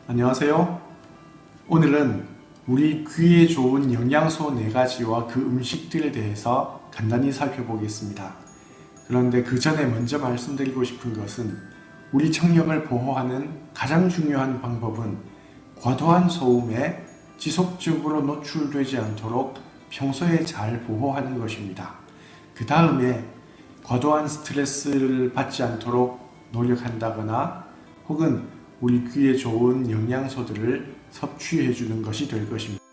안녕하세요. 오늘은 우리 귀에 좋은 영양소 4가지와 그 음식들에 대해서 간단히 살펴보겠습니다. 그런데 그 전에 먼저 말씀드리고 싶은 것은 우리 청력을 보호하는 가장 중요한 방법은 과도한 소음에 지속적으로 노출되지 않도록 평소에 잘 보호하는 것입니다. 그 다음에 과도한 스트레스를 받지 않도록 노력한다거나 혹은 우리 귀에 좋은 영양소들을 섭취해 주는 것이 될 것입니다.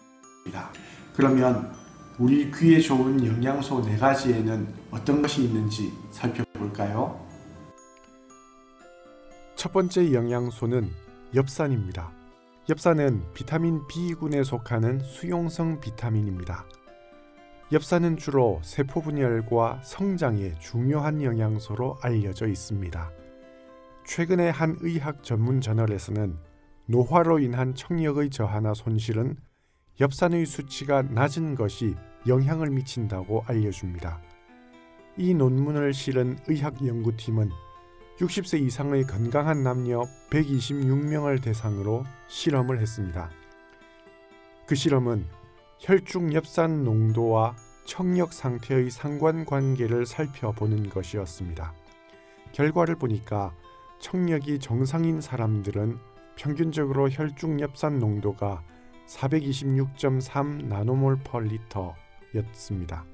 그러면 우리 귀에 좋은 영양소 4가지에는 어떤 것이 있는지 살펴볼까요? 첫 번째 영양소는 엽산입니다. 엽산은 비타민 B군에 속하는 수용성 비타민입니다. 엽산은 주로 세포 분열과 성장에 중요한 영양소로 알려져 있습니다. 최근에 한 의학 전문 저널에서는 노화로 인한 청력의 저하나 손실은 엽산의 수치가 낮은 것이 영향을 미친다고 알려줍니다. 이 논문을 실은 의학 연구팀은 60세 이상의 건강한 남녀 126명을 대상으로 실험을 했습니다. 그 실험은 혈중 엽산 농도와 청력 상태의 상관관계를 살펴보는 것이었습니다. 결과를 보니까 청력이 정상인 사람들은 평균적으로 혈중 엽산 농도가 426.3 나노몰 퍼 리터였습니다.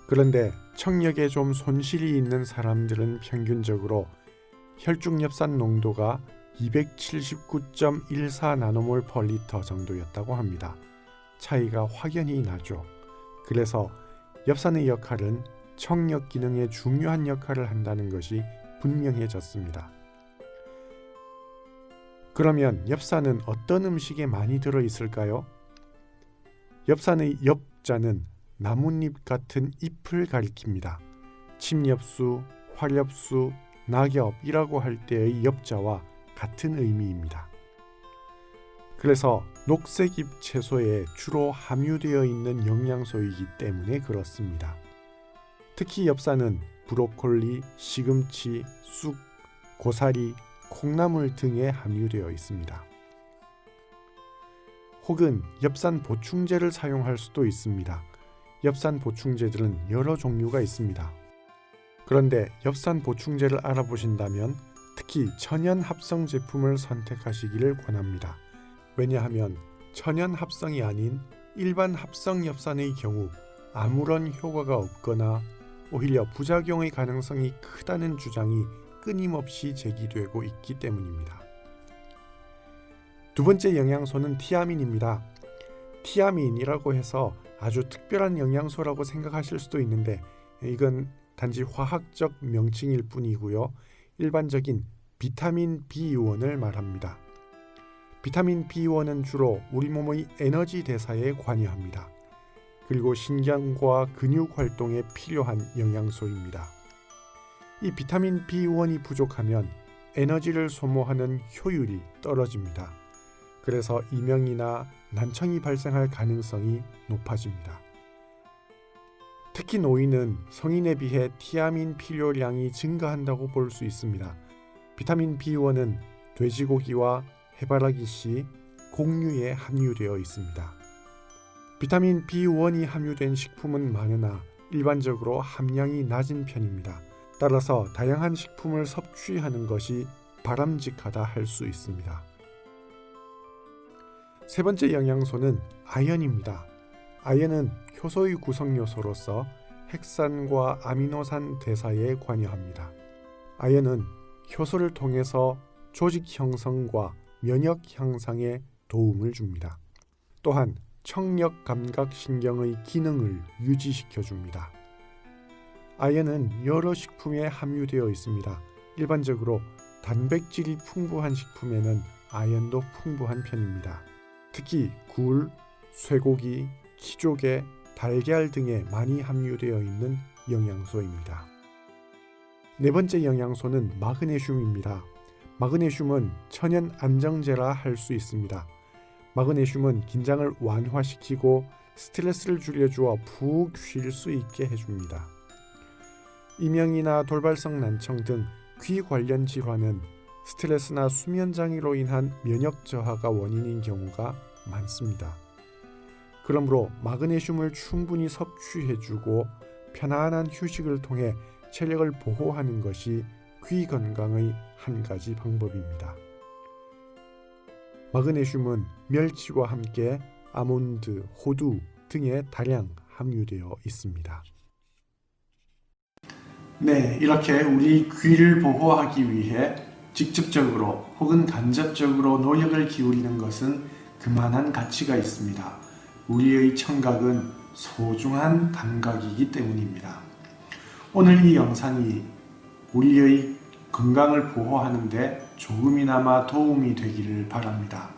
그런데 청력에 좀 손실이 있는 사람들은 평균적으로 혈중 엽산 농도가 279.14 나노몰 퍼 리터 정도였다고 합니다. 차이가 확연히 나죠. 그래서 엽산의 역할은 청력 기능에 중요한 역할을 한다는 것이 분명해졌습니다. 그러면 엽산은 어떤 음식에 많이 들어있을까요? 엽산의 엽자는 나뭇잎 같은 잎을 가리킵니다. 침엽수, 활엽수, 낙엽이라고 할 때의 엽자와 같은 의미입니다. 그래서 녹색잎 채소에 주로 함유되어 있는 영양소이기 때문에 그렇습니다. 특히 엽산은 브로콜리, 시금치, 쑥, 고사리, 콩나물 등에 함유되어 있습니다. 혹은 엽산 보충제를 사용할 수도 있습니다. 엽산 보충제들은 여러 종류가 있습니다. 그런데 엽산 보충제를 알아보신다면 특히 천연 합성 제품을 선택하시기를 권합니다. 왜냐하면 천연 합성이 아닌 일반 합성 엽산의 경우 아무런 효과가 없거나 오히려 부작용의 가능성이 크다는 주장이 끊임없이 제기되고 있기 때문입니다. 두 번째 영양소는 티아민입니다. 티아민이라고 해서 아주 특별한 영양소라고 생각하실 수도 있는데 이건 단지 화학적 명칭일 뿐이고요. 일반적인 비타민 B1을 말합니다. 비타민 B1은 주로 우리 몸의 에너지 대사에 관여합니다. 그리고 신경과 근육 활동에 필요한 영양소입니다. 이 비타민 B1이 부족하면 에너지를 소모하는 효율이 떨어집니다. 그래서 이명이나 난청이 발생할 가능성이 높아집니다. 특히 노인은 성인에 비해 티아민 필요량이 증가한다고 볼 수 있습니다. 비타민 B1은 돼지고기와 해바라기씨, 곡류에 함유되어 있습니다. 비타민 B1이 함유된 식품은 많으나 일반적으로 함량이 낮은 편입니다. 따라서 다양한 식품을 섭취하는 것이 바람직하다 할 수 있습니다. 세 번째 영양소는 아연입니다. 아연은 효소의 구성 요소로서 핵산과 아미노산 대사에 관여합니다. 아연은 효소를 통해서 조직 형성과 면역 향상에 도움을 줍니다. 또한 청력 감각 신경의 기능을 유지시켜 줍니다. 아연은 여러 식품에 함유되어 있습니다. 일반적으로 단백질이 풍부한 식품에는 아연도 풍부한 편입니다. 특히 굴, 쇠고기, 키조개, 달걀 등에 많이 함유되어 있는 영양소입니다. 네 번째 영양소는 마그네슘입니다. 마그네슘은 천연 안정제라 할 수 있습니다. 마그네슘은 긴장을 완화시키고 스트레스를 줄여주어 푹 쉴 수 있게 해줍니다. 이명이나 돌발성 난청 등 귀 관련 질환은 스트레스나 수면 장애로 인한 면역 저하가 원인인 경우가 많습니다. 그러므로 마그네슘을 충분히 섭취해주고 편안한 휴식을 통해 체력을 보호하는 것이 귀 건강의 한 가지 방법입니다. 마그네슘은 멸치와 함께 아몬드, 호두 등에 다량 함유되어 있습니다. 네, 이렇게 우리 귀를 보호하기 위해 직접적으로 혹은 간접적으로 노력을 기울이는 것은 그만한 가치가 있습니다. 우리의 청각은 소중한 감각이기 때문입니다. 오늘 이 영상이 우리의 건강을 보호하는데 조금이나마 도움이 되기를 바랍니다.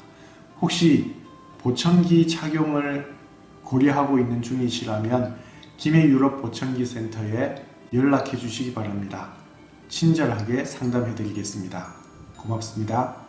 혹시 보청기 착용을 고려하고 있는 중이시라면 김해유럽 보청기 센터에 연락해 주시기 바랍니다. 친절하게 상담해 드리겠습니다. 고맙습니다.